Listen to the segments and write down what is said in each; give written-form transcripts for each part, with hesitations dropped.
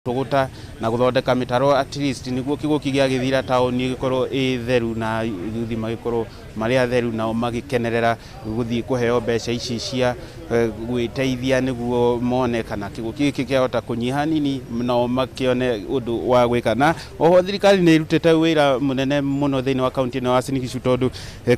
tugota na guthondeka mitaro at least niguo kiguki gia githira taoni gikorwo theru na yuthi magikorwo mari atheru na magikenerera guthii kuheo mbeca ici cia gwiteithia niguo mone kana kiguki giki kiahota kunyiha nini no makione undu wa gwika na oho thirikari ni irutite wira munene muno thiini wa county na Uasin Gishu tondu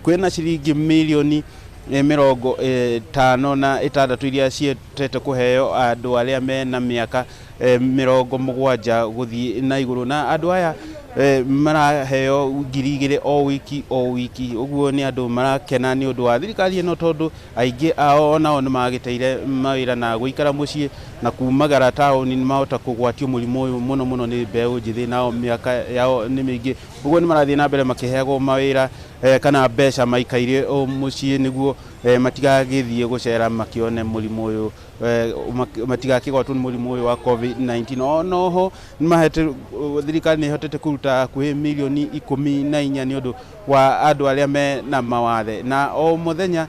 kwina ciringi milioni 56 iria cietete kuheo andu aria mena miaka 70 guthii na iguru na andu aya maraheo 2,000 o wiki uguo ni andu marakena ni undu wa thirikari ino tondu aingi ao nao ni magiteire mawira na guikara mucii na kumagara taoni ni mahota kugwatio murimu uyu muno ni mbeu njithi nao miaka yao ni mingi uguo ni marathii na mbere makiheagwo mawira kana mbeca maikaire o mucii niguo matigagithie gucera makione murimu uyu matigakigwatwo ni murimu uyu wa COVID-19 onoho ni mahete thirikari ni hotete kuruta kuhe milioni 14 ni undu wa andu aria me na mawathe na o muthenya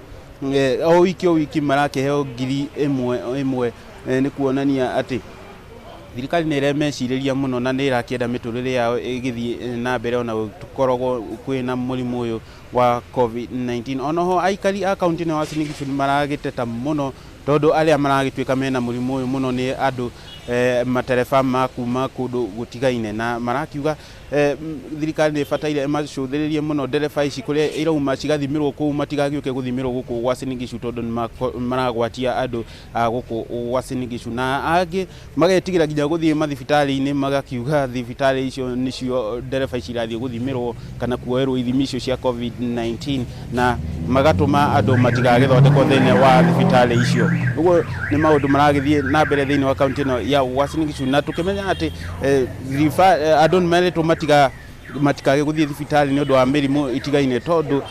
o wiki marakeheo 1,000 ni kuonania ati thirikari ni remeciriria muno na ni irakienda miturire yao igithii na mbere ona tukorogwo kwina murimu uyu wa COVID-19 onoho aikari a county na Uasin Gishu maragiteta muno tondu aria maragitwika mena murimu uyu muno ni andu matereba makuma kundu gutigaine na marakiuga thirikari ni bataire macuthiririe muno ndereba ici kuria irauma cigathimirwo ku matigagiuke guthimirwo guku Uasin Gishu tondu maragwatia andu guku Uasin Gishu na angi magetigira ginya guthie mathibitari-ini magakiuga thibitari icio nicio ndereba ici irathie guthimirwo kana kuoerwo ithimi icio cia COVID-19 na magatuma andu matigagithondekwo thiini wa thibitari icio uguo ni maundu maragithie na mbere thiini wa county ya Uasin Gishu na tukimenya ati andu meretwo matikage guthie thibitari ni undu wa mirimu itigaine tondu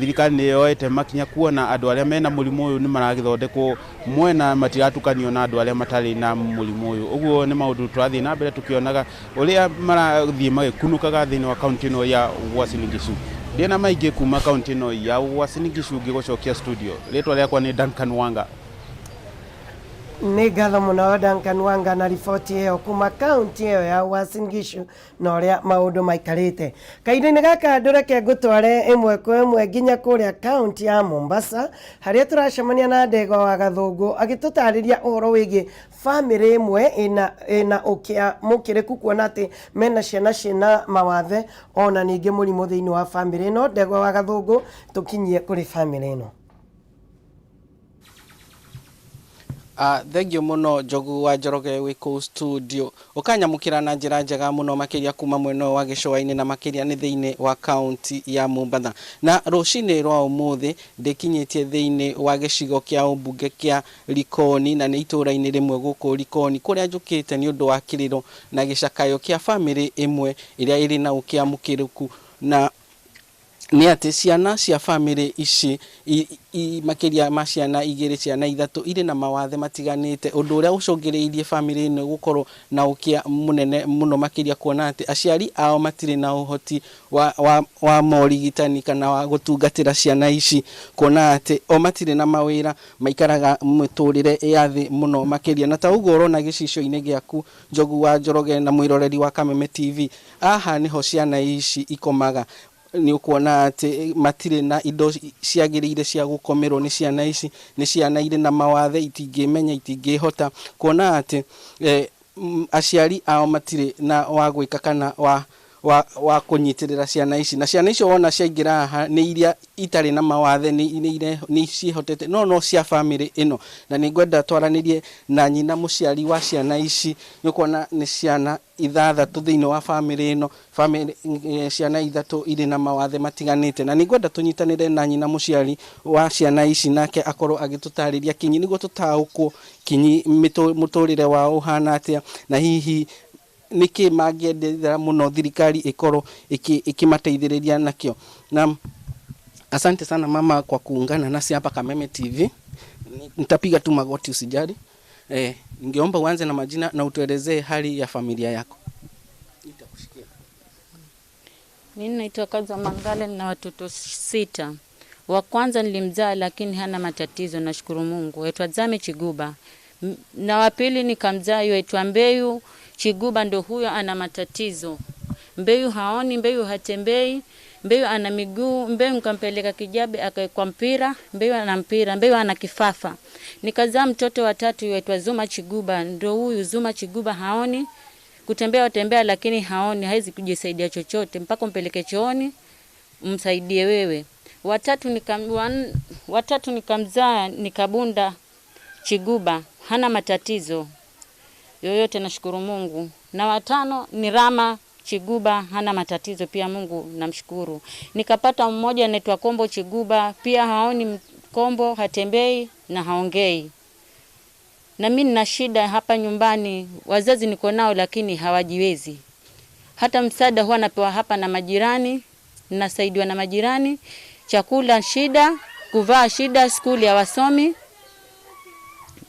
thirikari ni yoete makinya kuona andu aria mena murimu uyu ni maragithondekwo mwena matiratukanio na andu aria matari na murimu uyu uguo ni maundu turathie na mbere tukionaga uria marathie magikunukaga thiini wa county no ya Uasin Gishu ndina maingi kuma county no ya Uasin Gishu ngigocokia studio ritwa riakwa ni Duncan Wanga. Ni gatho muno Duncan Wanga na riboti ĩyo kuma kaunti ĩyo ya Uasin Gishu na ũrĩa maũndũ maikarĩte. Kahinda-inĩ gaka ndũreke ngũtware ĩmwe kwa ĩmwe nginya kũrĩa kaunti ya Mombasa harĩa tũracemania na Ndegwa wa Gathũngũ agĩtũtarĩria ũhoro wĩgiĩ famĩlĩ ĩmwe ĩna mũkĩrĩku kuona atĩ mena ciana ciĩna mawathe ona ningĩ mũrimũ thĩinĩ wa famĩlĩ ĩno. Ndegwa wa Gathũngũ tũkinyie kũrĩ famĩlĩ ĩno. Thengio muno Njogu wa Njoroge wiko studio ukanyamukira na njira njega muno makiria kuma mweno wa Gicũa-inĩ na makiria ni thiini wa county ya Mombasa na rucini rwa umuthi ndikinyitie thiini wa gicigo kia umbunge kia Likoni na ni itura-ini rimwe guku Likoni kuria njukite ni undu wa kiriro na gicakayo kia family imwe iria iri na ukiamukiriku na ni ati ciana cia family ici makiria ma ciana igiri ciana ithatu iri na mawathe matiganite undu uria ucungiriirie family ino gukorwo na ukia munene muno makiria kuona ati aciari ao matiri na uhoti wa morigitani kana wa gutungatira ciana ici kuona ati o matiri na mawira maikaraga muturire yathi muno makiria na ta uguo urona gicicio-ini giaku Njogu wa Njoroge na mwiroreri wa Kameme TV aha niho ciana ici ikomaga ni ukuona ati matire na indo ciagirire cia gukomerwo ni ciana ici ni ciana ire na mawathe itingimenya itingihota kuona ati aciari ao matire na wa gwika kana wa kunyitirira ciana ici na ciana icio wona ciaingira aha ni iria itari na mawathe ni cihotete no cia family ino na ni ngwenda twaranirie na nyina muciari wa ciana ici ni kuona ni ciana ithathatu thiini wa family ino ciana ithatu iri na mawathe matiganite na ni ngwenda tunyitanire na nyina muciari wa ciana ici nake akorwo agitutariria kinyi niguo tutaukwo kinyi muturire wa uhana atia na hihi niki mangiendelea muno thirikari ikorwo ikimateithiriria nakio. Na asante sana mama kwa kuungana nasi hapa Kameme TV. Nitapiga tu magoti usijali. Ningeomba uanze na majina na utuelezee hali ya familia yako. Nitakushikia. Mimi naitwa Kaza Mangale na watoto 6. Wa kwanza nilimzaa lakini hana matatizo nashukuru Mungu. Aitwa Zame Chiguba. Na wa pili nikamzaa yaitwa Mbeyu Chiguba, ndo huyo ana matatizo. Mbeyu haoni, Mbeyu hatembei, Mbeyu ana miguu, Mbeyu nikampeleka Kijabe akawekwa mpira, Mbeyu ana mpira, Mbeyu ana kifafa. Nikazaa mtoto wa tatu yaitwa Zuma Chiguba, ndo huyu Zuma Chiguba haoni, kutembea lakini haoni, haizi kujisaidia chochote mpaka mpeleke chooni umsaidie wewe. Watatu nikamzaa Nikabunda Chiguba, hana matatizo yoyote, nashukuru Mungu. Na watano ni Rama Chiguba, hana matatizo pia, Mungu namshukuru. Nikapata mmoja anaitwa Kombo Chiguba, pia haoni, Kombo hatembei na haongei. Na mimi nina shida hapa nyumbani, wazazi niko nao lakini hawajiwezi. Hata msaada huwa napewa hapa na majirani, ninasaidiwa na majirani, chakula shida, kuvaa shida, skuli hawasomi.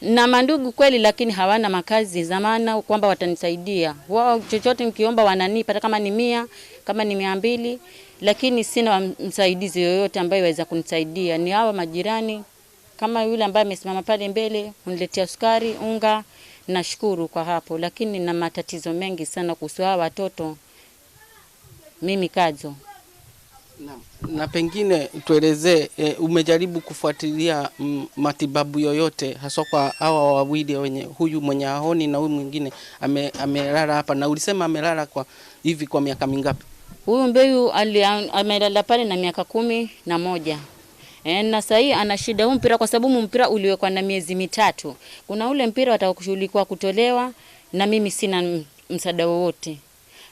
Na mandugu kweli lakini hawana makazi zamana kwamba watanisaidia. Wao chochote nikiomba wananipa, hata kama ni 100, kama ni 200, lakini sina msaidizi yoyote ambaye waweza kunisaidia. Ni hawa majirani, kama yule ambaye amesimama pale mbele uniletea sukari, unga, nashukuru kwa hapo, lakini na matatizo mengi sana kuhusu hawa watoto mimi Kadzo. Na pengine tuelezee, umejaribu kufuatilia matibabu yoyote haswa kwa hawa wawili wenye huyu mwenye haoni na huyu mwingine amelala hapa, na ulisema amelala kwa hivi kwa miaka mingapi? Huyu Mbeyu amelala pale na miaka 11. Na sasa ana shida huu mpira kwa sababu mpira uliwekwa na miezi 3. Kuna ule mpira watakushughulikiwa kutolewa na mimi sina msaada wowote.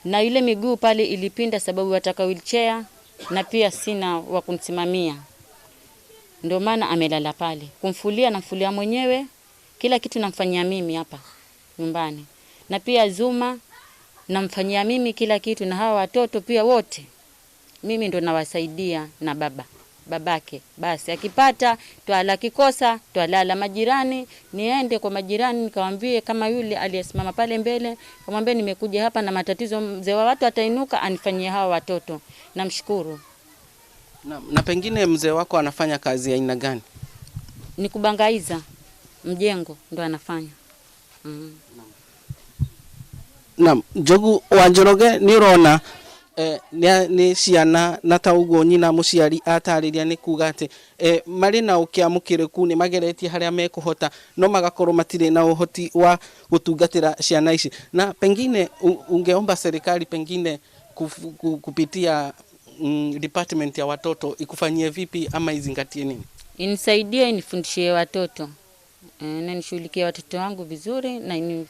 Na yule miguu pale ilipinda sababu wataka wheelchair na pia sina wa kumsimamia. Ndio maana amelala pale. Kumfulia namfulia mwenyewe, kila kitu namfanyia mimi hapa nyumbani. Na pia Zuma namfanyia mimi kila kitu, na hawa watoto pia wote mimi ndo nawasaidia na babake. Basi akipata twala, kikosa twalala majirani. Niende kwa majirani nikamwambie kama yule aliyesimama pale mbele, kamwambie nimekuja hapa na matatizo, mzee wa watu atainuka anifanyie hawa watoto. Namshukuru. Na pengine mzee wako anafanya kazi ya aina gani? Ni kubangaiza mjengo ndo anafanya. Naam, Jogu wa Njoroge ni rona ni ciana na taugo nyina muciari atariria ni kuga ati mari na ukiamukiriku ni mageretie haria mekuhota no magakorwo matire na uhoti wa gutungatira ciana ici. Na pengine ungeomba serikali pengine kupitia department ya watoto ikufanyie vipi ama izingatie nini? Inisaidie, inifundishie watoto na nishughulikie watoto wangu vizuri na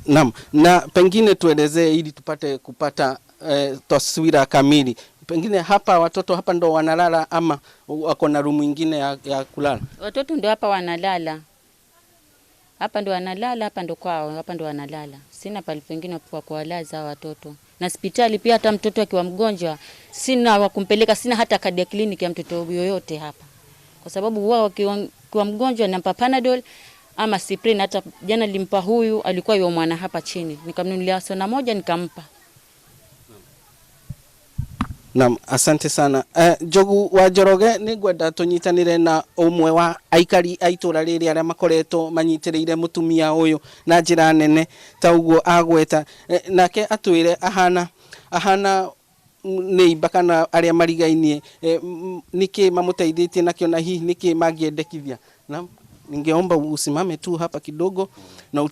Naam, na pengine tuelezee ili tupate kupata taswira kamili. Pengine hapa watoto hapa ndo wanalala ama wako na room nyingine ya kulala? Watoto ndo hapa wanalala. Hapa ndo wanalala, hapa ndo kwao, hapa ndo wanalala. Sina pale pengine kwa kuwalaza watoto. Na hospitali pia hata mtoto akiwa mgonjwa sina wa kumpeleka, sina hata kadi ya kliniki ya mtoto yoyote hapa. Kwa sababu wao wakiwa mgonjwa nampa Panadol ama Ciprin. Hata jana limpa huyu alikuwa yule mwana hapa chini, nikamnunulia sona moja nikampa. Naam, asante sana. Jogu wa Njoroge ni gwenda tunyitanire na umwe wa aikari aitura riri aria makoretwo manyitireire mutumia uyu na njira nene ta uguo agweta, nake atwire ahana neiba kana aria marigainie niki mamuteithĩtie nakio na hihi niki mangiendekithia. Naam, ningeomba usimame tu hapa kidogo na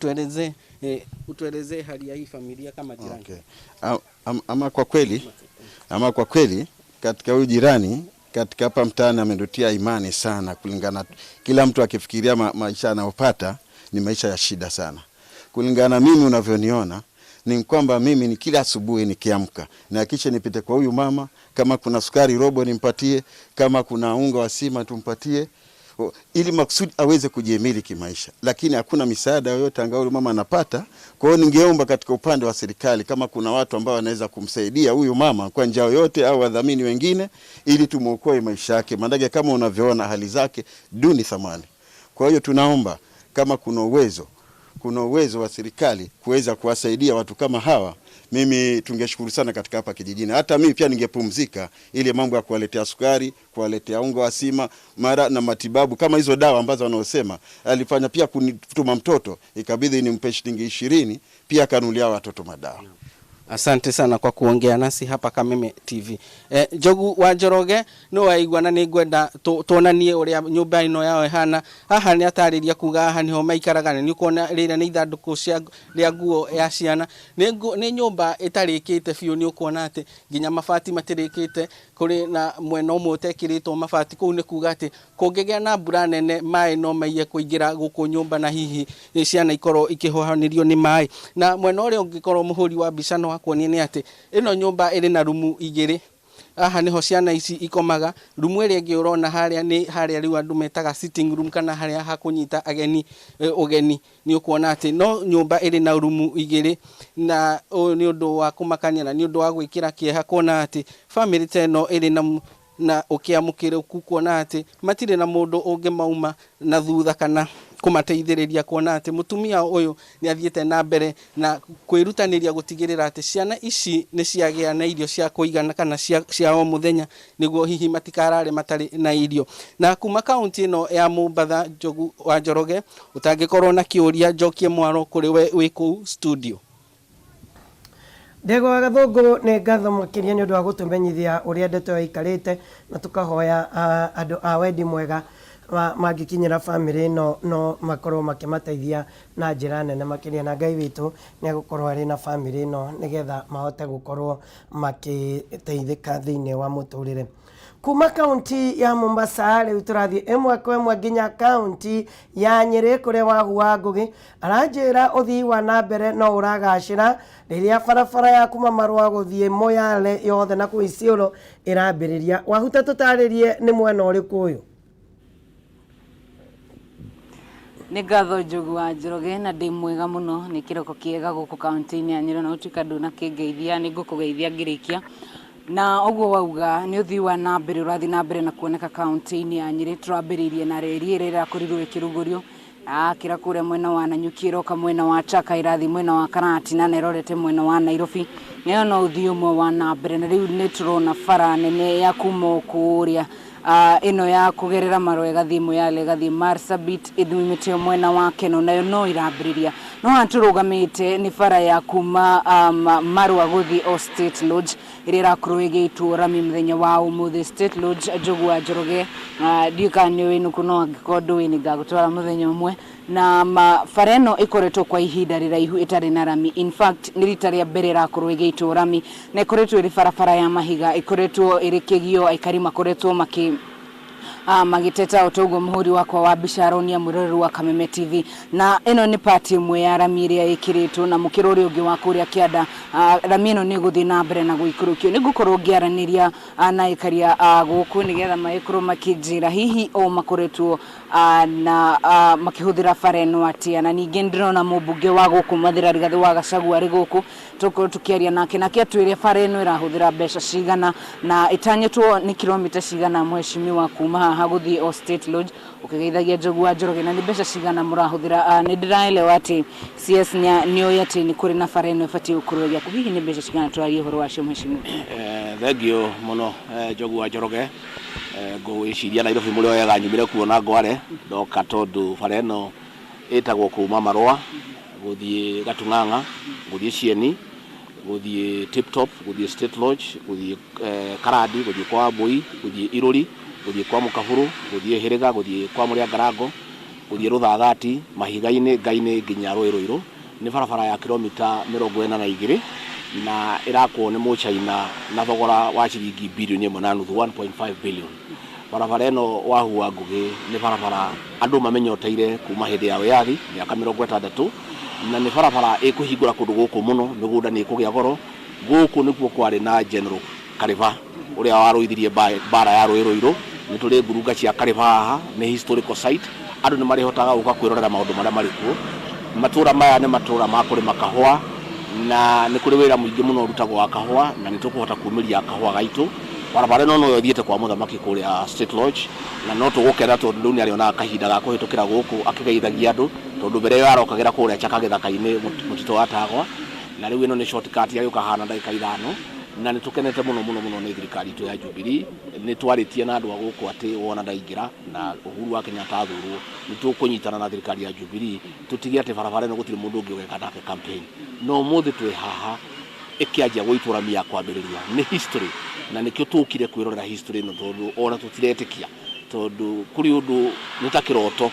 utuelezee hali ya hii familia kama jirani. Okay. Ama kwa kweli katika huyu jirani katika hapa mtaani amendutia imani sana, kulingana kila mtu akifikiria maisha anayopata ni maisha ya shida sana. Kulingana mimi unavyoniona ni kwamba mimi ni kila asubuhi nikiamka na kisha nipite kwa huyu mama, kama kuna sukari robo nimpatie, kama kuna unga wa sima tumpatie, ili maksudi aweze kujihimili kimaisha. Lakini hakuna misaada yoyote angalau mama anapata. Kwa hiyo ningeomba katika upande wa serikali kama kuna watu ambao wanaweza kumsaidia huyu mama kwa njia yoyote au wadhamini wengine ili tumuokoe maisha yake, maana kama unavyoona hali zake duni thamani. Kwa hiyo tunaomba kama kuna uwezo kuna uwezo wa serikali kuweza kuwasaidia watu kama hawa, mimi tungeshukuru sana katika hapa kijijini. Hata mimi pia ningepumzika ile mambo ya kuwaletea sukari, kuwaletea unga wa sima, mara na matibabu kama hizo dawa ambazo wanaosema. Alifanya pia kunituma mtoto, ikabidi nimpe shilingi 20 pia akanunulia watoto madawa. Asante sana kwa kuongea nasi hapa Kameme TV. Jogu wa Njoroge no waigua na ningwenda tonanie uria nyumba ino yao ihana. Haha ni atariria kuga haha niho maikaraga, ni ukona rira ni ithanduku cia ria nguo ya ciana. Ni nyumba itarikite biu, ni ukona ati nginya mabati matirikite, kuri na mwena umwe utekiritwo mabati, kuu ni kuga ati kungigea na mbura nene mai no maiye kuingira guku nyumba na hihi ciana ikorwo ikihohanirio ni mai. Na mwena uria ungikorwo muhuri wa mbica no kuonia ni ati ino nyumba iri na rumu igiri. Aha niho ciana ici ikomaga. Rumu iri ingi urona haria ni haria riu andu metaga sitting room, kana haria hakunyita ageni ugeni. Ni ukuona ati no nyumba iri na rumu igiri, na ni undu wa kumakania na ni undu wa gwikira kieha kuona ati family teno iri na ukiamukire kuona ati matire na mundu ungi mauma na thutha kana kumateithiriria kuona ati mutumia uyu ni athiete na mbere na kwirutaniria gutigirira ati ciana ici ni ciagia na irio cia kuigana kana cia o muthenya, niguo hihi matikarare matari na irio. Na kuma kaunti ino ya Mombatha, Jogu wa Njoroge, utangikorwo na kiuria njokie mwaro kuri we wi ku studio. Ndego Gathungu ni ngatho makiria ni undu wa gutumenyithia uria ndeto ikarite, na tukahoya andu a wendi mwega magikinyira family no makorwo makimateithia na njira nene makiria, na Ngai witu ni gukorwo ari na family no nigetha mahote gukorwo makiteithika thiini wa muturire. Kuma kaunti ya Mombasa riu turathie emwe kwa emwe nginya kaunti ya Nyeri kuria Wahua Ngugi aranjira uthii wa na mbere no uragacira riria barabara ya kuma Marua guthie Moyale yothe na ku Isiolo irambiriria. Wahuta tutaririe ni mwena uriku uyu? Ni ngatho Jogu wa Njoroge, na ndi mwega muno, ni kiroko kiega guku kaunti-ini ya Nyeri, na utuika nduna kingeithia ni ngukugeithia ngirikia. Na oguo wauga ni uthii wa na mbere urathi na mbere na kuoneka kaunti-ini ya Nyeri. Turambiririe na reri ira irakorirwo ikirugurio kira kuria mwena wa Nanyuki, iroka mwena wa Chaka, irathi mwena wa Karati na nerorete mwena wa Nairobi. Niyo no uthii umwe wa na mbere, na riu ni turona bara nene ya kuma kuria ino ya kugerera Marua gathi Moyale gathi Marsabit ithumite mwena wa Keno, nayo no irambiriria. No aturugamite ni bara ya kuma Marua guthi o State Lodge iri rakorwo igiitwo rami muthenya wa umuthi. State Lodge Jogu wa Njoroge ndika ni winu kuno angikondo wini ngagutwara muthenya umwe, na bara ino ikoretwo kwa ihinda riraihu itari na rami. In fact ni rita ria mbere rakorwo igiitwo rami, na ikoretwo iri barabara ya mahiga, ikoretwo iri kigio, aikari makoretwo magiteta utogo muhuri wakwa wa Bisharonia Mureru wa Kameme TV. Na ino ni party imwe ya rami iria ikiritwo, na mukirori ungi wa kuria Kianda rami ino ni guthi na mbere na guikurukio. Ni gukorwo ngiaraniria na ikaria guku nigetha maikorwo makijira hihi o makoretwo na makihuthira bara ino atia. Na ningi ndirona mubunge wa guku Mathira Rigathi wa Gachagua ari guku tukiaria nake atwire bara ino irahuthira mbeca cigana na itanyetwo ni kilomita cigana mheshimiwa kuma haguthi o State Lodge ukigeithagia Jogu wa Njoroge, na ni mbeca cigana murahuthira. Ni ndiraelewa ati CS ni oyati ni kuri na bara ino ifati ukurugia kuhihi ni mbeca cigana twarie horo wacio mheshimiwa? Thank you muno Jogu wa Njoroge, ngwiciria Nairobi muri oyega nyumire kuona ngware ndoka tondu bara ino itagwo kuma Marua guthie Gatung'ang'a, guthie Cieni, guthie Tip Top, guthie State Lodge, guthie Karadi, guthie kwa Mbui, guthie Iruri, guthie kwa Mukaburu, guthie Hiriga, guthie kwa Muria Ngarango, guthie Ruthathati, Mahiga-ini, Ngai-ini nginya Ruiru. Ni barabara ya kilomita 42 na irakwo ni Muchaina na thogora wa ciringi bilioni 1.5 billion. Barabara ino Wahua Ngugi ni barabara andu mamenyoteire kuma hindi ya wiathi miaka 60, na ni barabara ikuhingura kundu guku muno, migunda ni kugia goro guku nikuo kwari na General Kariva uria waruithirie bara ya Ruiru. Ni tuli ngurunga cia Kariva haha, ni historical site, andu ni marihotaga guka kwirorera maundu maria marikuo. Matura maya ni matura ma kurima kahua, na ni kuri wira muingi muno rutagwo wa kahua, na ni tukuhota kumiria kahua gaitu. Barabara ino no yothiete kwa muthamaki kuria State Lodge, na no tugukera tondu ni ariona kahinda ga kuhitukira guku akigeithagia andu tondu mbere yo arokagira kuria chakagithaka-ini mutito wa Tagwa na riu ino ni shortcut ya yuka hana ndagika 5 na ni tukenete muno ni thirikari tu ya Jubilee ni twaritie na andu aguku ati wona ndaingira na Uhuru wa Kenyatta athurwo ni tukunyitana na thirikari ya Jubilee tutige ati barabara no gutiri mundu ungi ugeka ndake campaign no muthi twi haha ikianjia gwituramia kwambiriria ni history na nikio tukire kwirorera history no tondu ona tutiretikia tondu kuri undu ni ta kiroto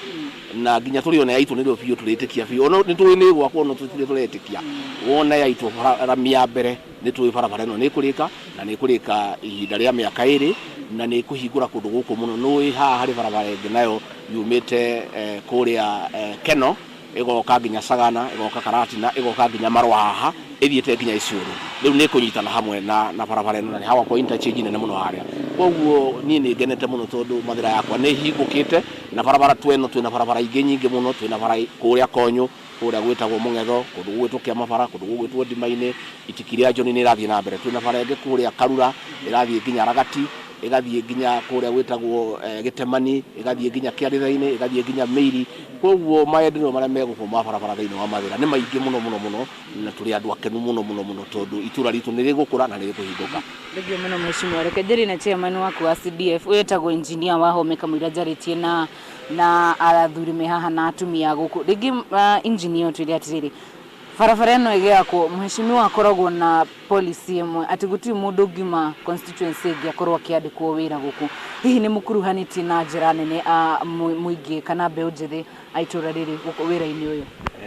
na ginya turione yaitu nirio biu turitikia biu ono ni tuini gwakwa ono tutire turetikia wona yaitu ramia mbere ni tui barabara no ni kurika na ni kurika ihinda ria miaka 2 na ni kuhingura kundu guku muno no haha hari barabara ingi nayo yumite kuria Keno igoka ginya Sagana igoka Karatina igoka ginya Marwa haha ithiete ginya Icuru riu ni kunyitana hamwe na barabara ino na hawa kwa interchange nene muno haria koguo ni ngenete muno tondu mathira yakwa ni hingukite na barabara tweno twina barabara ingi nyingi muno twina bara kuria Konyo kuria gwitagwo Mungetho kundu gwitukia mabara kundu gwitwo Ndimaine itikiria Joni ni rathie na mbere twina bara ingi kuria Karura irathie ginya Ragati igathie ginya kuria gwitagwo Gitemani igathie ginya Kiarithaini igathie ginya Meiri koguo maendeleo maria megukuma barabara thiini wa mathira ni maingi muno na turi andu akenu muno tondu itura ritu ni rigukura na rikuhinduka Ndivyo muno mheshimiwa rekejeri na chairman wako wa CDF wetagwo engineer Wahome kamwira jaritie na arathuri mehaha na atumia guku rigi engineer twiri atiriri barabara ino igiako mheshimiwa akoragwo na policy imwe ati gutiri mundu ngima constituency ingi akorwo akiandikwo wira guku hihi ni mukuruhaniti na njira nene muingi kana mbeu njithi aitura riri guku wira-ini uyu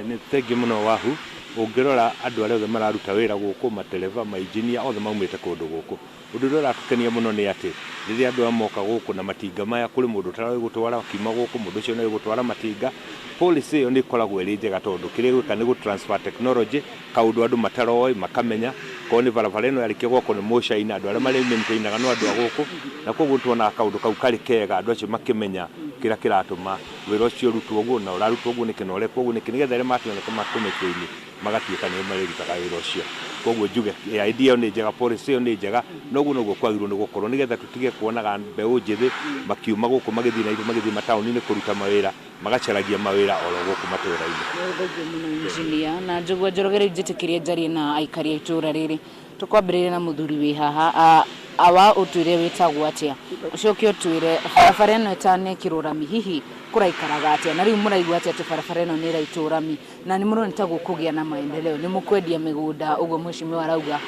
ni thengi muno Wahu ungirora andu aria othe mararuta wira guku matereva mainjinia othe maumite kundu guku undu uria uratukenia muno ni ati riria andu amoka guku na matinga maya kuri mundu tarawe gutwara kima guku mundu ucio no gutwara matinga policy yo ni koragwo iri njega tondu kire gwika ni transfer technology kaundu andu mataroi makamenya ko ni barabara ino yarikio goko ni mushaina andu aria mari maintainaga no andu aguku na koguo tuona kaundu kau kari kega andu acio makimenya kira kiratuma wira ucio rutwo guo na urarutwo guo ni kinore koguo ni kinigetha ri mationeka makumekini magatiika ni marerutaga wira ucio koguo njuge idea ni njega policy yo ni njega noguo noguo kwagirwo ni gukorwo nigetha tutige kuonaga mbeu njithi makiuma guku magithii na magithii matauni-ini kuruta mawira magacaragia mawira oro guku matũra-ini engineer na njogwa njorogere njitikirie njari na aikari itura riri tukwambiriria na muthuri wi haha awa utwire witagwo atia ucoke utwire barabara ino etane kirurami hihi kuraikaraga atia na riu muraigua atia ati barabara ino ni raiturami na ni muroneta gukugia na maendeleo ni mukwendia migunda uguo mheshimiwa arauga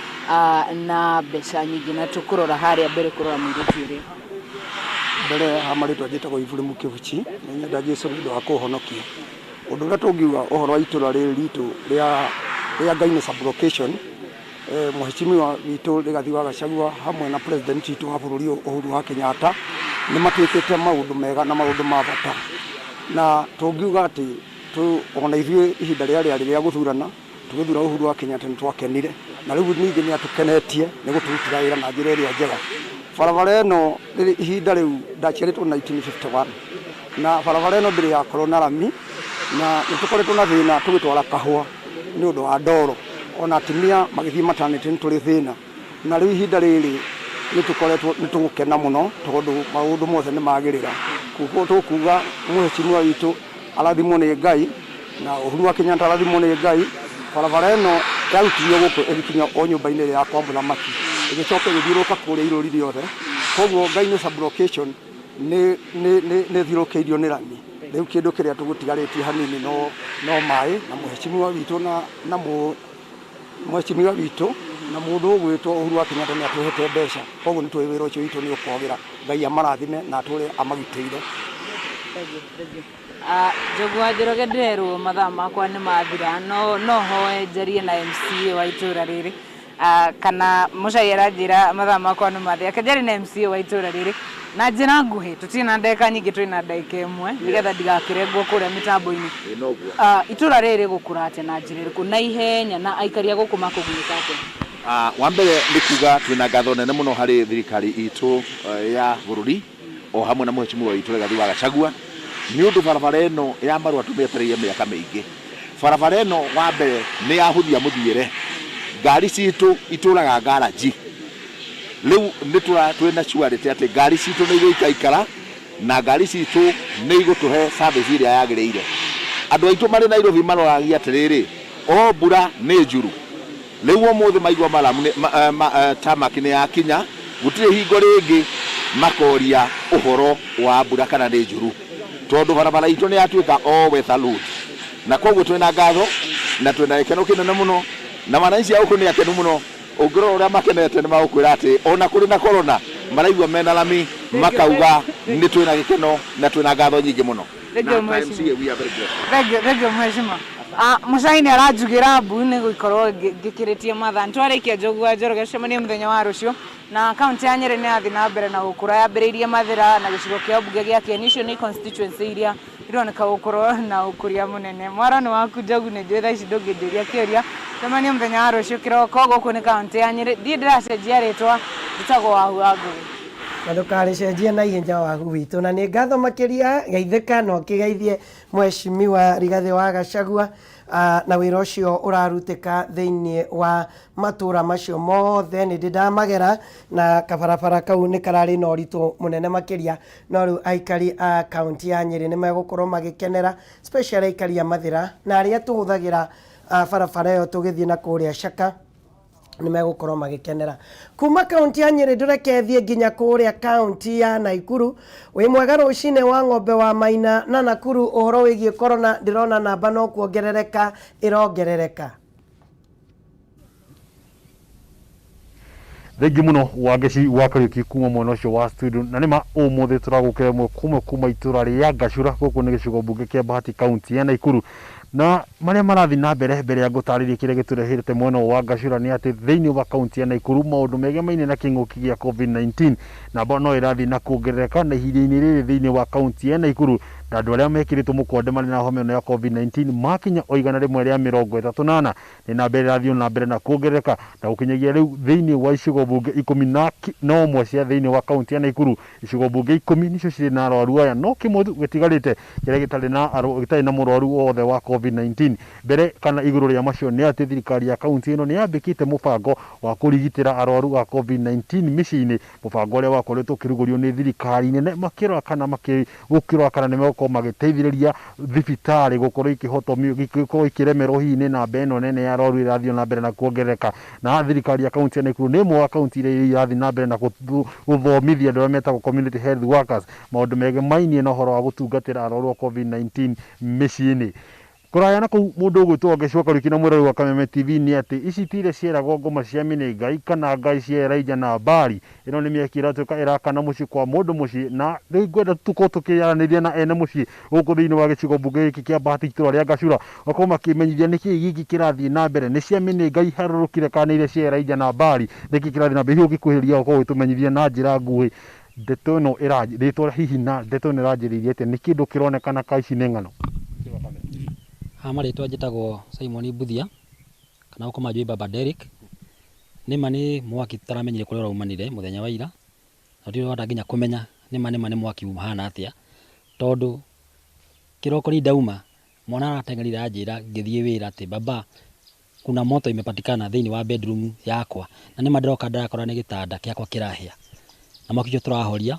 na mbeca nyingi na tukurora haria mbere kurora mwirutire mbere hamaritwa njitagwo Ivuri Mukivuchi na nyenda Jesu ndo akuhonokia undu uria tungiuga uhoro wa itura riri ritu ria Ngaine sublocation mheshimiwa witu Rigathi wa Gachagua hamwe na president witu wa bururi Uhuru wa Kenyatta ni matwikite maundu mega na maundu ma bata na tungiuga ati ona ithuĩ ihinda rĩa guthurana tugithura Uhuru wa Kenyatta ni twakenire na riu ningi ni atukenetie ni guturutira wira na njira ĩrĩa njega barabara ĩno ihinda riu ndaciaritwo 1951 na barabara ĩno ndĩrĩ yakorwo na rami na nitukoretwo na thĩna tugitwara kahũa ni undu wa ndoro ona atumia magithii maternity turi thina na riu ihinda riri nitukoretwo nitugukena muno tondu maundu mothe ni magirira kuko tukuga mheshimiwa witu arathimwo ni Ngai na Uhuru wa Kenyatta arathimwo ni Ngai barabara ino yarutirio guku igikinya o nyumba-ini ria kwa muthamaki igicoka igithiuruka kuria iruri riothe koguo Ngaine sublocation ni thirukeirio ni rami riu kindu kiria tugutigarĩtie hanini no mai na mheshimiwa witu na mheshimiwa witu na mundu ugwitwo Uhuru wa Kenyatta ni atuhete mbeca koguo ni twĩwĩra ucio witu ni ukogira Ngai amarathime na atũre amagitĩire njogwa njoroge ndirerwo mathaa makwa ni mathira no hoe njarie na MCA wa itura riri kana mucaira njira mathaa makwa ni mathira kanjari na MCA wa itura riri na njira nguhi tutina ndeka nyingi twina ndeka imwe nigetha ndigakirengwo kuria mitambo-ini itura riri gukura ate na njira iriku na ihenya na aikaria guku makugunika ate wa mbere ni kuga twina ngatho nene muno hari thirikari itu ya bururi o hamwe na mheshimiwa witu Rigathi wa Gachagua ni undu barabara ino ya marua tumetereire miaka mingi barabara ino wa mbere ni yahuthia muthiire ngari citu ituraga garaji riu twina shuarite ati ngari citu ni igaikara na ngari citu ni igutuhe service iria yagiriire andu aitu mari Nairobi maroragia atiriri o mbura ni njuru riu umuthi maigua malamu tamaki ni yakinya gutire hingo ringi makoria uhoro wa mbura kana ni njuru tondu barabara itu ni yatuika o weather load na koguo twina ngatho na twina ikeno kinene muno na wananchi auko ni akenu muno ungiro uria makenete ni magukwira ati ona kuri na corona maraigua mena lami makauga ni twina gikeno na twina ngatho nyingi muno. Thegio mheshimiwa. Mucaini aranjugira mbu ni guikorwo ngikiritie mathaa ntwarikia Njogu wa Njoroge cemania muthenya wa rucio na kaunti ya Nyeri ni athi na mbere na gukura yambiriirie mathira na gicigo kia mbunge gia Kieni ni constituency iria ironeka gukorwo na ukuria munene. Mwarano waku Njogu ni njui thaa ici ndungindiria kiuria cemania muthenya wa rucio kiroko guku ni kaunti ya Nyeri thii ndiracenjia ritwa nditagwo Wahu wa Ngugi na ndukaricenjia na ihenya waku witu na ni ngatho makiria geithika no kigeithie mheshimiwa Rigathi wa Gachagua na wira ucio urarutika thiini wa matura macio mothe ni ndamagera na kabarabara kau ni karari na uritu munene makiria no riu aikari a kaunti ya Nyeri ni megukorwo magikenera special aikari ya mathira na aria tuhuthagira barabara yo tugithie na kuria Shaka ni megukorwo magikenera kuma kaunti ya Nyeri ndurekethie nginya kuria kaunti ya Naikuru wi mwega rucine wa ng'ombe wa Maina na Nakuru uhoro wigie corona ndirona namba no kuongerereka irongerereka Thengi muno wageci wakariuki kuma mwena ucio wa studio na nima umuthi turagukira mwe kuma itura ria Gachura guku ni gicigo mbunge kia Bahati kaunti ya Naikuru na maria marathi na mbere ya gutariria kire giturehete mwena wa Gachura ni ati thiini wa kaunti ya Naikuru maundu megemaine na kinguki gia COVID-19 na bono irathi na kuongerereka na ihinda-ini riri thiini wa kaunti ya Naikuru na andu aria mekiritwo mukonde mari na homa ya COVID-19 makinya oigana rimwe ria 38 ni na mbere irathi na mbere na kuongerereka na gukinyagia riu thiini wa icigo mbunge 11 cia thiini wa kaunti ya Naikuru icigo mbunge 10 nicio ciri na arwaru aya no kimothu gitigarite kiria gitari na murwaru wothe wa COVID-19 mbere kana iguru ria macio ni ati thirikari ya kaunti ino ni yambikite mubango wa kurigitira arwaru wa COVID-19 miciini mubango uria wakoretwo kirugurio ni thirikari nene makirwa kana ni megũkorwo magĩteithĩrĩria thibitari gũkorwo ikihotomio gĩkorwo ikiremerwo hihi na beno nene ya arwaru irathio na mbere na kuongerereka na thirikari ya kaunti ya Naikuru ni mwa kaunti iria irathi na mbere na guthomithia andũ arĩa metagwo community health workers maũndũ megemainie na ũhoro wa gũtungatĩra arwaru wa COVID-19 mĩciĩ-inĩ kuraya na kuu mundu gwitwo Gachua rukina mwirori wa Kameme TV ni ati ici tire ciaragwo ngoma cia Minengai kana ngai cia Elijah na Bari ino ni miekira tuka irakana muci kwa mundu muci na ngwenda tuko tukiyaraniria na ene muci guku thiini wa gicigo mbunge giki kia Bahati itura ria Gachura wako makimenyithia niki giki kirathie na mbere ni cia Minengai harurukire kana ile cia Elijah na Bari niki kirathie na mbere gikuhiria wako gitumenyithia na njira nguhi ndeto no ritwa hihi na ndeto ni ranjiririe ati ni kindu kironekana kaici ni ng'ano Marĩtwa njĩtagwo Simon Buthia kana gũkoma njũĩ Baba Derek nĩma nĩ mwaki tũtaramenyire kũrĩa ũraumanire mũthenya wa ira na ndĩrenda nginya kũmenya nĩma nĩ mwaki umahana atĩa tondũ kĩroko ni ndauma mwana aratengerire anjĩra ngĩthiĩ wĩra atĩ baba kuna moto imepatikana thĩinĩ wa bedroom yakwa na nĩma ndĩroka ndakora nĩ gĩtanda kĩakwa kĩrahĩa na mwaki ũcio tũrahoria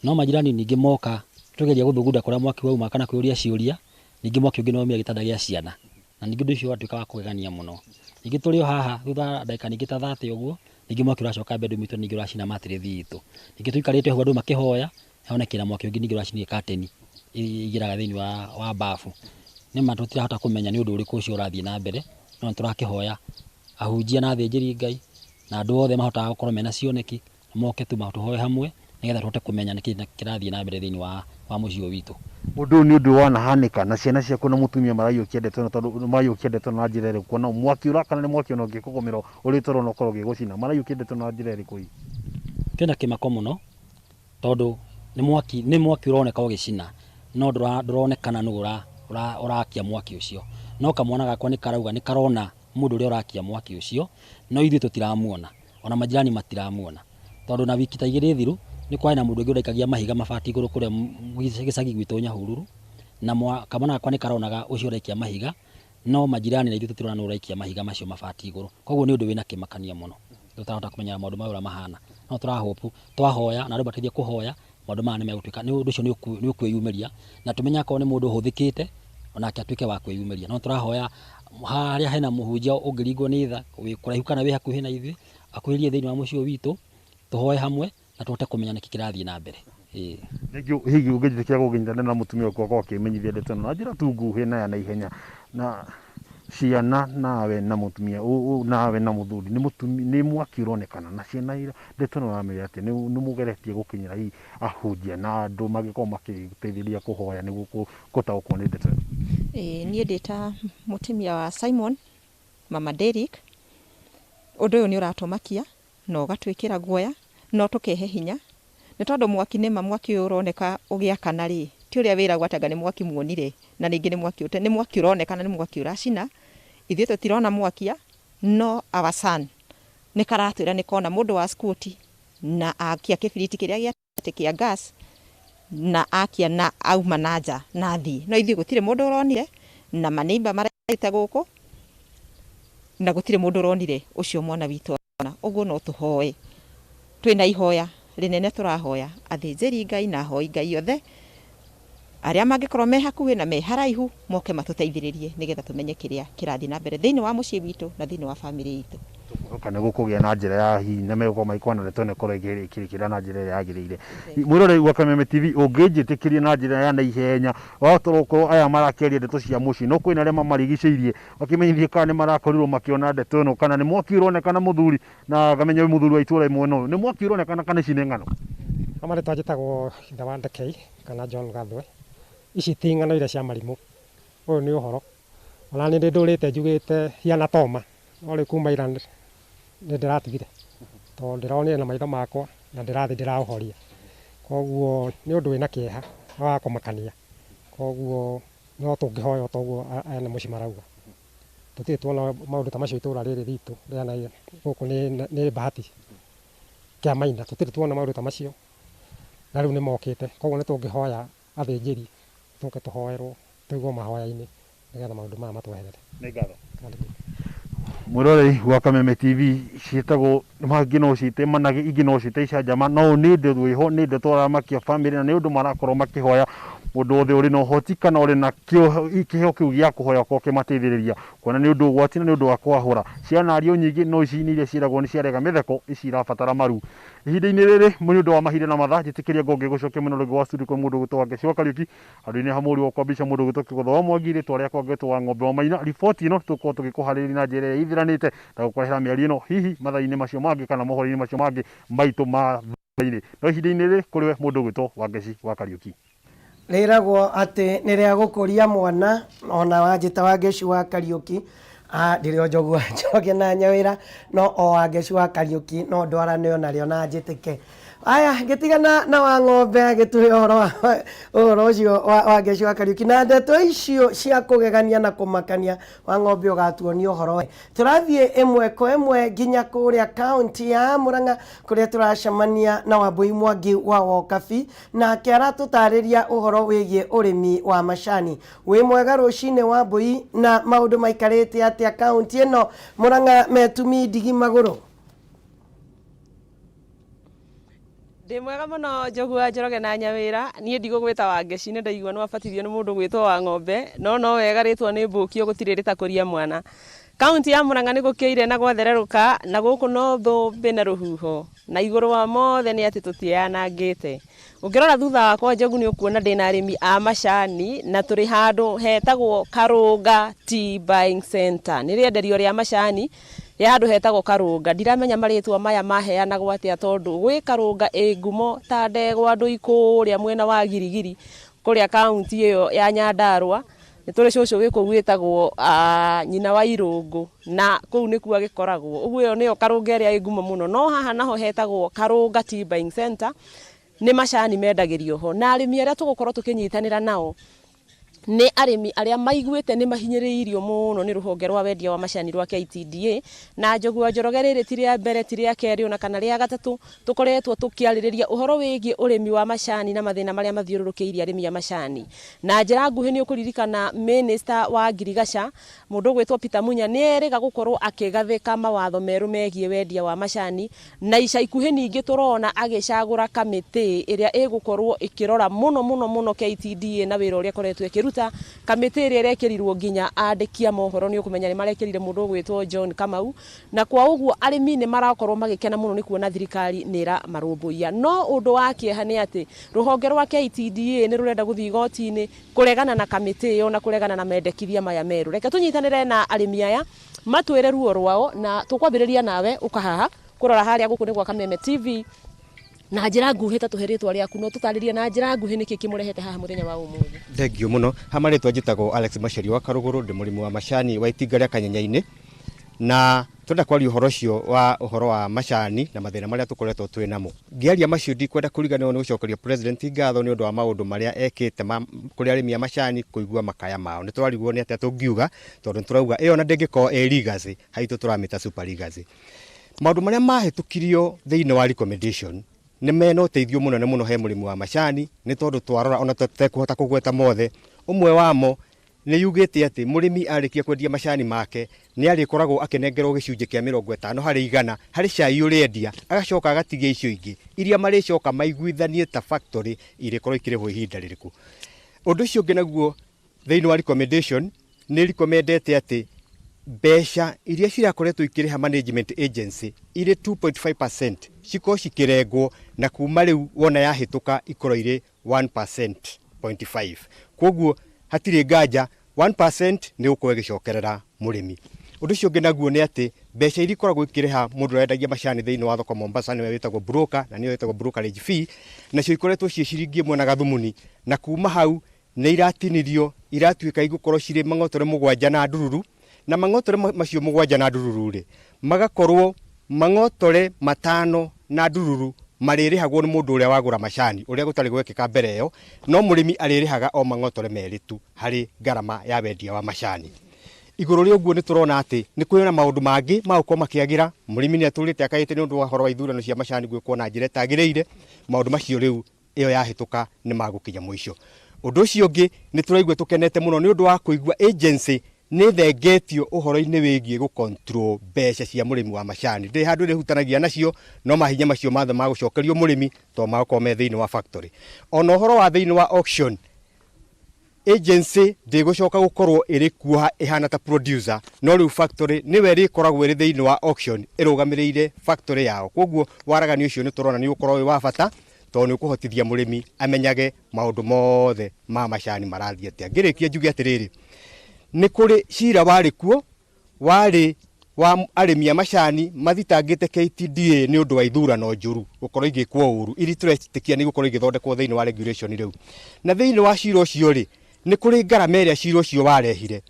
no majirani ningĩ moka tũgeria gũthugunda kũrĩa mwaki wauma kana kwĩũria ciũria ningi mwaki ungi no mia gitanda gia ciana na ningi ndu cio watuika wa kugegania muno ningi turi haha thutha ndaka ningi ta 30 uguo ningi mwaki uracoka bedu mitu ningi uracina matirithi itu ningi tuikarite ho andu makihoya honekira mwaki ungi ningi uracinie kateni igiraga thiini wa bafu nima tutirahota kumenya ni undu uriku ucio urathie na mbere no turakihoya ahunjia na thinjiri ngai na andu othe mahota gukorwo mena cioneki moke tu matuhoe hamwe nigetha tuhote kumenya niki kirathie na mbere thiini wa mucio witu undu ni undu wanahanika na ciana ciaku na mutumia marayukia ndeto tondu mayukia ndeto na njira iriku na mwaki urakana ni mwaki ono ngikugomero uritoro no korwo gigucina marayukia ndeto na njira iriku kena kimako muno tondu ni mwaki uroneka ugicina no nduronekana nugura urakia mwaki ucio no kamwana gakwa ni karauga ni karona mundu uri urakia mwaki ucio no ithu tutiramuona ona majirani matiramuona tondu na wiki ta igiri thiru ni kwai na mundu ngiraikagia mahiga mabati iguru kuria gicagi gwitu Nyahururu na kamwana gakwa ni karonaga ucio uraikia mahiga no majirani na ithu tutirona uraikia mahiga macio mabati iguru koguo ni undu wina kimakania muno tutarahota kumenya maundu maura mahana no turahopu twahoya na rubatithia kuhoya maundu maya ni megutuika ni undu ucio ni ukwiyumiria na tumenya ko ni mundu huthikite onake atuike wa kwiyumiria no turahoya haria hena muhunjia ungiringwo ni tha wi kuraihu kana wi hakuhi na ithuĩ akuhirie thiini wa mucio witu tuhoe hamwe na tuhote kumenya niki kirathii na mbere nĩguo hihi ũngĩjĩtĩkia gũkinyithania na mũtumia ũkwa kwa kĩmenyithia ndeto na njĩra tu nguhĩ na ya ihenya na ciana nawe na mũtumia nawe na mũthuri nĩ mwaki ũronekana na ciana ndeto no ramenya atĩ nĩ mũgeretie gũkinyĩra hihi ahunjia na andũ magĩkorwo makĩteithĩrĩria kũhoya nĩguo gũtaũkwo nĩ ndeto niĩ ndĩta mũtumia wa Simon Mama Derek ũndũ ũyũ nĩ ũratũmakia na ũgatwĩkĩra guoya no tũkehe hinya nĩ tondũ mwaki nĩma mwaki ũyũ ũroneka ũgĩakana rĩ ti ũrĩa wĩragwo atanga nĩ mwaki muonire na ningĩ nĩ mwaki ũronekana nĩ mwaki ũracina ithuĩ tũtirona mwakia no our son nĩ karatwĩra nĩ kona mũndũ wa skuti na akia kĩbiriti kĩrĩa gĩatĩ kĩa gas na akia na auma na nja na thi no ithuĩ gũtirĩ mũndũ ũronire na maneiba maraita gũkũ na gũtirĩ mũndũ ũronire ũcio mwana witũ ona ũguo no tũhoe twĩna ihoya rinene turahoya athĩnjĩri Ngai na ahoi Ngai othe aria mangĩkorwo me hakuhĩ na me haraihu moke matũteithĩrĩrie nĩgetha tũmenye kĩrĩa kĩrathi na mbere thĩinĩ wa mũciĩ witũ na thĩinĩ wa family itũ kana gũkũgĩa na njĩra ya hihi na megũkorwo magĩkwana ndeto nĩ korwo ĩkĩrĩkĩra na njĩra ĩrĩa yagĩrĩire mwĩroreri wa Kameme TV ũngĩnjĩtĩkĩria na njĩra ya naihenya wahota aya marakĩaria ndeto cia mũciĩ no kwĩna arĩa mamarigicĩirie makĩmenyithie kana nĩ marakorirwo makĩona ndeto ĩno kana nĩ mwaki ũronekana mũthuri na ngamenya mũthuri wa itũra imwe no nĩ mwaki ũronekana kana ici nĩ ng'ano amarĩtwa njĩtagwo Hitha wa Ndekei kana John Gathwe ici ti ng'ano iria cia marimũ ũyũ nĩ ũhoro ona nĩ ndũrĩte njugĩte hiana toma no rĩu kuma ira nĩ ndĩratigire tondũ ndĩronire na maitho makwa na ndĩrathi ndĩraũhoria koguo nĩ ũndũ wĩna kĩeha wa kũmakania koguo no tũngĩhoya toguo aya nĩ mũciĩ marauga tũtirĩ tuona maũndũ ta macio itũra rĩrĩ ritũ rĩana gũkũ nĩ bahati kĩa Maina tũtirĩ tuona maũndũ ta macio na rĩu nĩ mokĩte koguo nĩ tũngĩhoya athĩnjĩri tũke tũhoerwo tũigwo mahoya-inĩ nĩgetha maũndũ maya matweherere nĩ ngatho mwĩroreri wa Kameme TV ciĩtagwo mangĩ no citemanage ingĩ no cite icanjama no nĩ ndeto ĩho nĩ ndeto aramakia family na nĩ ũndũ marakorwo makĩhoya mũndũ wothe ũrĩ na ũhoti kana ũrĩ na kĩheo kĩu gĩa kũhoya ko kĩmateithĩrĩria kuona nĩ ũndũ ũgwati na nĩ ũndũ wa kwahũra cianario nyingĩ no ici iria ciĩragwo nĩ ciarega mĩtheko ici irabatara maru ihinda-inĩ rĩrĩ nĩ ũndũ wa mahinda na mathaa njĩtĩkĩria ngongĩ gũcokia mwena ũrĩa wa studio kwa mũndũ ũgĩtwo Wangeci Kariuki andũ-inĩ hamũri wa kwambisha mũndũ ũgĩtwo Kĩgotho wa Mwangi rĩtwa rĩakwa ngĩtwo wa Ng'ombe wa Maina riboti ĩno tũkorwo tũgĩkũharĩrĩria na njĩra ĩrĩa ithĩranĩte na gũkũrehera mĩario ĩno hihi mathaa-inĩ macio mangĩ kana mohoro-inĩ macio mangĩ maitũ ma thutha-inĩ no ihinda-inĩ rĩrĩ kũrĩ we mũndũ ũgĩtwo Wangeci wa Kariuki rĩragwo atĩ nĩ rĩa gũkũria mwana ona Wanjĩta Wangeci wa Kariuki ndĩrĩ njogu wa Njoroge na Nyawĩra no o Wangeci wa Kariuki no ndwarane onarĩo na njĩtĩke aya ngĩtigana na wa Ng'ombe agĩtũhe ũhoro ũcio wa Wangeci wa Kariuki na ndeto icio cia kũgegania na kũmakania wa Ng'ombe ũgatuonia ũhoro tũrathiĩ ĩmwe kwa ĩmwe nginya kũrĩa kaunti ya Murang'a kũrĩa tũracemania na Wambui Mwangi wa Wokabi nake aratũtarĩria ũhoro wĩgiĩ ũrĩmi wa macani wĩ mwega rũcinĩ Wambui na maũndũ maikarĩte atĩa kaunti ĩno Murang'a metumi ndigi magũrũ Ndĩ mwega mũno Njogu wa Njoroge na Nyawĩra niĩ ndigũgwĩta Wangeci nĩ ndaigua nĩ wabatithio nĩ mũndũ gwĩtwo wa Ng'ombe no wega rĩtwa nĩ mbũkio gũtirĩ rĩtakũria mwana kaunti ya Murang'a nĩ gũkĩire na gwathererũka na gũkũ no thũmbĩ na rũhuho na igũrũ wa mothe nĩ atĩ tũtianangĩte ũngĩrora thutha wakwa Njogu nĩ ũkuona ndĩna arĩmi a macani na tũrĩ handũ hetagwo Karũnga Tea Buying Center nĩ rĩenderio rĩa macani ya handũ hetagwo Karũnga ndiramenya marĩtwa maya maheanagwo atĩa tondũ gwĩ Karũnga ngumo ta ndegwa andũ ikũrĩa mwena wa Girigiri kũrĩa kaunti ĩyo ya Nyandarua nĩ tũrĩ cũcũ gĩkũ gwĩtagwo nyina wa Irũngũ na kũu nĩkuo agĩkoragwo ũguo ĩyo nĩyo Karũnga ĩrĩa ngumo mũno no haha naho hetagwo Karũnga Tea Buying Center nĩ macani mendagĩrio ho na arĩmi arĩa tũgũkorwo tũkĩnyitanĩra nao nĩ arĩmi arĩa maiguĩte nĩ mahinyĩrĩirio mũno nĩ rũhonge rwa wendia wa macani rwa KTDA na Njogu wa Njoroge rĩrĩ ti rĩa mbere ti rĩa kerĩ ona kana rĩa gatatũ tũkoretwo tũkĩarĩrĩria ũhoro wĩgiĩ ũrĩmi wa macani na mathĩna marĩa mathiũrũrũkĩirie arĩmi a macani na njĩra nguhĩ nĩ ũkũririkana Minister wa Ngirigaca mũndũ gwĩtwo Peter Munya nĩ erĩga gũkorwo akĩgathĩka mawatho merũ megiĩ wendia wa macani na ica ikuhĩ ningĩ tũrona agĩcagũra kamĩtĩ ĩrĩa ĩgũkorwo ĩkĩrora mũno KTDA na wĩra ũrĩa koretwo ĩkĩruta ruta kamĩtĩ ĩrĩa ĩrekerirwo nginya andĩkia mohoro nĩ ũkũmenya nĩ marekĩrire mũndũ gwĩtwo John Kamau, na kwa ũguo arĩmi nĩ marakorwo magĩkena mũno nĩ kuona thirikari nĩ ĩramarũmbũiya. No ũndũ wa kĩeha nĩ atĩ rũhonge rwa KTDA nĩ rũrenda gũthiĩ igoti-inĩ kũregana na kamĩtĩ ĩyo na kũregana na mendekithia maya merũ. Reke tũnyitanĩre na arĩmi aya matwĩre ruo rwao, na tũkwambĩrĩria nawe ũkahaha kũrora harĩa gũkũ nĩ gwa Kameme TV na njĩra nguhĩ ta tũhe rĩtwa rĩaku no tũtarĩrie na njĩra nguhĩ nĩkĩ kĩmũrehete haha mũthenya wa ũmũthĩ. Thengio mũno. Hama rĩtwa njĩtagwo Alex Maceri wa Karũgũrũ, ndĩ mũrĩmi wa macani wa itinga rĩa Kanyenya-inĩ, na twenda kwaria ũhoro wa macani na mathĩna marĩa tũkoretwo twĩ namo. Ngĩaria macio ndikwenda kũriganĩrwo nĩ gũcokeria president ngatho nĩ ũndũ wa maũndũ marĩa ekĩte kũrĩ arĩmi a macani kũigua makaya mao. Nĩ twarigwo nĩ atĩa tũngiuga tondũ nĩ tũrauga ĩyo na ndĩngĩkorwo legacy, haitũ tũramĩta super legacy. Maũndũ marĩa mahĩtũkirio thĩinĩ wa recommendation nĩ mena ũteithio mũnene mũno he mũrĩmi wa macani, nĩ tondũ twarora ona tũtekũhota kũgweta mothe. Ũmwe wamo nĩ yugĩte atĩ mũrĩmi arĩkia kwendia macani make nĩ arĩkoragwo akĩnengerwo gĩcunjĩ kĩa 50 harĩ 100 harĩ cai ũrĩendia, agacoka agatigia icio ingĩ iria marĩcoka maiguithanie ta factory irĩkorwo ikĩrĩhwo ihinda rĩrĩkũ. Ũndũ ũcio ũngĩ naguo thĩinĩ wa recommendation nĩ recommendete atĩ mbeca iria cirakoretwo ikĩrĩha management agency irĩ 2.5% cikorwo cikĩrengwo, na kuma rĩu wona yahĩtũka ikorwo irĩ 1.5%. Koguo hatirĩ nganja 1% nĩ gũkorwo ĩgĩcokerera mũrĩmi. Ũndũ ũcio ũngĩ naguo nĩ atĩ mbeca iria ikoragwo ikĩrĩha mũndũ ũrendagia macani thĩinĩ wa thoko Mombasa nĩwe wĩtagwo broker, na nĩwe wĩtagwo brokerage fee, nacio ikoretwo ciĩ ciringi 1 na gathumuni, na kuma hau nĩ iratinirio iratuĩka igũkorwo cirĩ mang'otore 7 na ndururu, na mang'otore macio 7 na ndururu rĩ magakorwo mang'otore 5 na ndururu marĩrĩhagwo nĩ mũndũ ũrĩa wagũra macani ũrĩa gũtarĩ gwekĩka mbere ĩyo, no mũrĩmi arĩrĩhaga o mang'otore 2 tu harĩ garama ya wendia wa macani. Igũrũ rĩa ũguo nĩ tũrona atĩ nĩ kwĩna maũndũ mangĩ magũkorwo makĩagĩra. Mũrĩmi nĩ atũrĩte akaĩte nĩ ũndũ wa ũhoro wa ithurano cia macani gwĩkwo na njĩra ĩtagĩrĩire. Maũndũ macio rĩu ĩyo yahĩtũka nĩ magũkinya mũico. Ũndũ ũcio ũngĩ nĩ tũraigua tũkenete mũno nĩ ũndũ wa kũigua agency nĩ thengetio ũhoro-inĩ wĩgiĩ gũcontrol mbeca cia mũrĩmi wa macani. Ndĩ handũ rĩhutanagia nacio, no mahinya macio mathe ma gũcokerio mũrĩmi to magokorwo me thĩinĩ wa factory. Ona ũhoro wa thĩinĩ wa auction, agency ndĩgũcoka gũkorwo ĩrĩ kuo ĩhana ta producer, no rĩu factory nĩwe ĩrĩkoragwo ĩrĩ thĩinĩ wa auction ĩrũgamĩrĩire factory yao. Koguo waragani ũcio nĩ tũrona nĩ ũkorwo wĩ wa bata tondũ nĩ ũkũhotithia mũrĩmi amenyage maũndũ mothe ma macani marathiĩ atĩa. Ngĩrĩkia njuge atĩrĩrĩ, nĩ kũrĩ cira warĩ kuo warĩ wa arĩmi a macani mathitangĩte KTDA nĩ ũndũ wa ithurano njũru gũkorwo igĩkwo ũru iria tũretĩkia nĩ gũkorwo igĩthondekwo thĩinĩ wa regulation rĩu. Na thĩinĩ wa cira ũcio rĩ nĩ kũrĩ ngarama ĩrĩa cira ũcio warehire,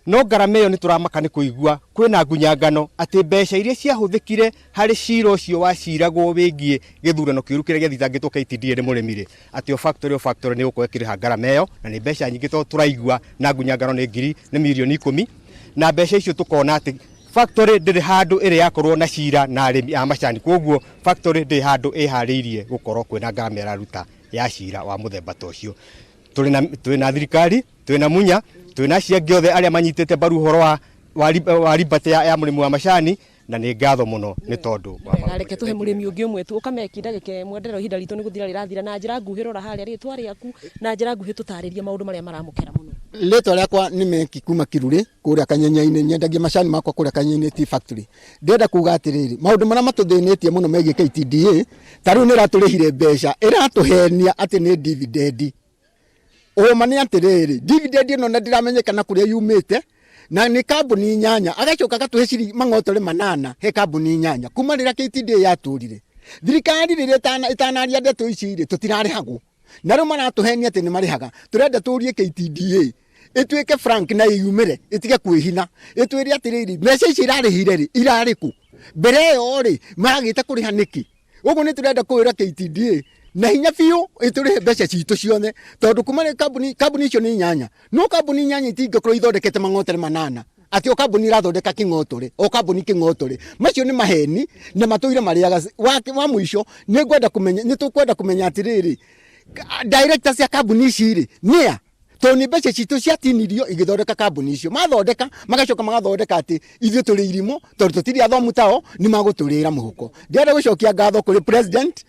no ngarama ĩyo nĩ tũramaka nĩ kũigua kwĩna ngunyangano atĩ mbeca iria ciahũthĩkire harĩ cira ũcio waciragwo wĩgiĩ gĩthurano kĩũru kĩrĩa gĩathitangĩtwo KTDA nĩ mũrĩmi rĩ, atĩ factory nĩ gũkorwo ĩkĩrĩha ngarama ĩyo, na nĩ mbeca nyingĩ tondũ tũraigua na ngunyangano nĩ mirioni 10, na mbeca icio tũkona atĩ factory ndĩrĩ handũ ĩrĩ yakorwo na cira na arĩmi a macani. Koguo factory ndĩrĩ handũ ĩharĩirie gũkorwo kwĩna ngarama ĩraruta ya cira wa mũthemba ta ũcio. Twĩna thirikari, twĩna munya, twĩna acio angĩ othe arĩa manyitĩte mbaru ũhoro wa ribate ya mũrĩmi wa macani, na nĩ ngatho mũno nĩ tondũ reke tũhe mũrĩmi ũngĩ ũmwe tu ũkameki ndagĩka ĩmwe nderwo ihinda ritũ nĩ gũthira rĩrathira, na njĩra nguhĩ rora harĩa rĩtwa rĩaku na njĩra nguhĩ tũtarĩrie maũndũ marĩa maramũkera mũno. Rĩtwa rĩakwa nĩ Meki kuma Kiruri kũrĩa Kanyenya-inĩ, nyendagia macani makwa kũrĩa Kanyenya-inĩ tea factory. Ndĩrenda kuga atĩrĩrĩ, maũndũ marĩa matũthĩnĩtie mũno megiĩ KTDA, ta rĩu nĩ ĩratũrĩhire mbeca ĩratũhenia atĩ nĩ dividend. Ũma nĩ atĩrĩrĩ, dividend ĩno na ndĩramenyekana kũrĩa yumĩte, na nĩ kambuni 8 agacoka agatuhe ciri mang'otore 8 he kambuni 8 kuma rĩrĩa KTDA yatũrire. Thirikari rĩrĩa ĩtanaria ndeto ici rĩ tũtirarĩhagwo, na rĩu maratũhenia atĩ nĩ marĩhaga. Tũrenda tũrie KTDA ĩtuĩke frank na yumĩre ĩtige kwĩhina, ĩtwĩre atĩrĩrĩ mbeca ici irarĩhire rĩ irarĩ kũ mbere ĩyo rĩ maragĩte kũrĩha nĩkĩ. Ũguo nĩ tũrenda kwĩra KTDA na hinya biũ ĩtũrĩhe mbeca citũ ciothe, tondũ kuma kambuni icio nĩ 8, no kambuni 8 itingĩkorwo ithondekete mang'otore 8 atĩ o kambuni irathondeka kĩng'otore, o kambuni kĩng'otore. Macio nĩ maheni na matũire marĩaga. Wa mũico nĩ tũkwenda kũmenya atĩrĩrĩ directors cia kambuni ici rĩ nĩa, tondũ nĩ mbeca citũ ciatinirio igĩthondeka kambuni icio, mathondeka magacoka magathondeka atĩ ithuĩ tũrĩ irimũ tondũ tũtirĩ athomu tao nĩ magũtũrĩra mũhuko. Ndĩrenda gũcokia ngatho kũrĩ president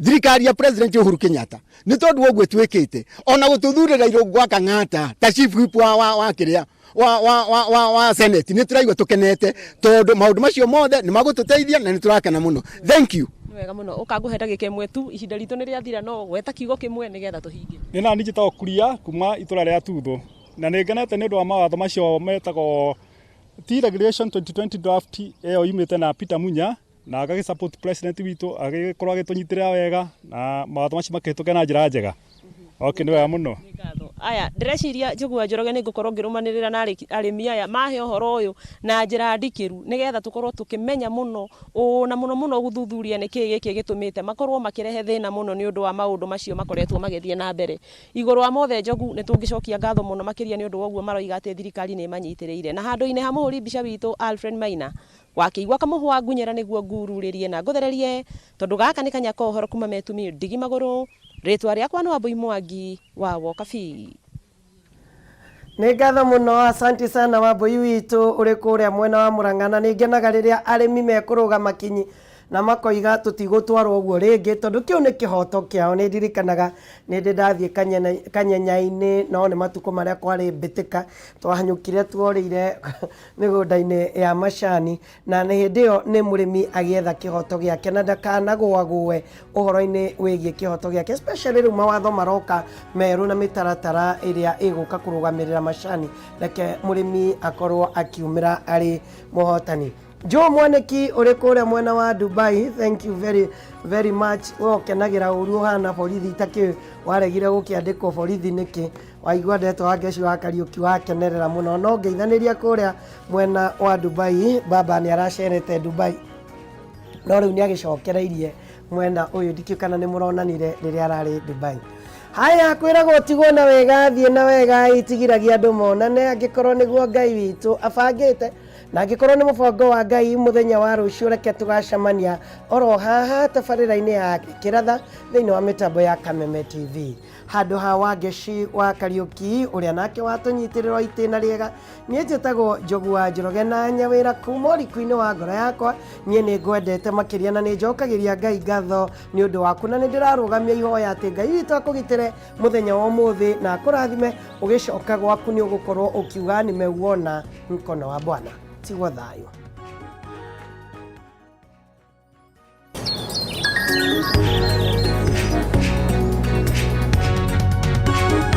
thirikari ya president Uhuru Kenyatta ni tondu ogwe twikite ona gututhurira irungwa kang'ata ta chief whip wa kiria wa senate ni turaigwa tukenete tondu maundu macio mothe ni magututeithia na ni turakena muno. Thank you. Wega muno ukaguhe ndagika imwe tu ihinda ritu ni riathira no weta kiugo kimwe nigetha tuhinge. Ni nani njitagwo Kuria kuma itura ria Tuthu na ningenete ni undu wa mawatho macio metagwo Tea Regulation 2020 draft iyo yumite na Peter Munya na agagi support president witu agikorwo agitunyitirira wega na mawatho macio makihituke na njira njega. Okay, ni wega muno. Aya ndireciria Njugua Njoroge ni ngukorwo ngirumanirira na arimi aya mahe uhoro uyu na njira ndikiru nigetha tukorwo tukimenya muno na muno guthuthuria ni kii giki gitumite makorwo makirehe thina muno ni undu wa maundu macio makoretwo magithie na mbere iguru wa mothe Njogu ni tungicokia ngatho muno makiria ni undu wa uguo maroiga ati thirikari ni manyitiriire na handu-ini ha muhuri mbica witu Alfred Maina wakiigwa kamuhwa ngunyera niguo ngururirie na nguthererie tondu gaka ni kanyako uhoro kuma metumi ndigi maguru ritwa riakwa no Wambui Mwangi wa Wokabi. Nĩ ngatho mũno, asanti sana Wambui witũ ũrĩ kũrĩa mwena wa Mũrang'a. Nĩ ngenaga rĩrĩa arĩmi mekũrũgama kinyi na makoiga tũtigũtwarwo ũguo rĩngĩ tondũ kĩu nĩ kĩhoto kĩao. Nĩ ndirikanaga nĩ ndĩ ndathiĩ Kanyenya-inĩ no nĩ matukũ marĩa kwarĩ mbĩtĩka twahanyũkire tuorĩire mĩgũnda-inĩ ya macani na nĩ hĩndĩ ĩyo nĩ mũrĩmi agĩetha kĩhoto gĩake na ndakanagũagũe ũhoro-inĩ wĩgiĩ kĩhoto gĩake, especially rĩu mawatho maroka merũ na mĩtaratara ĩrĩa ĩgũka kũrũgamĩrĩra macani, reke mũrĩmi akorwo akiumĩra arĩ mũhotani. Joe Mwaniki uri kuria mwena wa Dubai, thank you very much. We ukenagira uru hana borithi itaki waregire gukiandikwo borithi niki waigua ndeto wa Ngeci wa Kariuki wakenerera muno no ngeithaniria kuria mwena wa Dubai. Baba ni aracerete Dubai no riu ni agicokereirie mwena uyu ndikiukana ni muronanire riria arari Dubai. Haya kwiragwo tigwo na wega thie na wega itigiragia andu monane angikorwo niguo Ngai witu abangite na angikorwo ni mubango wa Ngai muthenya wa rucio reke tugacamania oro haha tabarĩra-inĩ ya Kiratha thĩinĩ wa mitambo ya Kameme TV handu ha wa Ngeci wa Kariuki uria nake watunyitirĩrwo itĩna rĩega. Niĩ njĩtagwo Njugua Njoroge na nyawĩra kuma ũriku-inĩ wa ngoro yakwa. Niĩ nĩ ngwendete makĩria na nĩ njokagĩria Ngai ngatho nĩ ũndũ waku na nĩ ndĩrarũgamia ihoya atĩ Ngai witũ akũgitĩre muthenya wa ũmũthĩ na akũrathime ũgĩcoka gwaku nĩ ũgũkorwo ũkiuga nimeuona mkono wa Bwana. Tigwo thayo.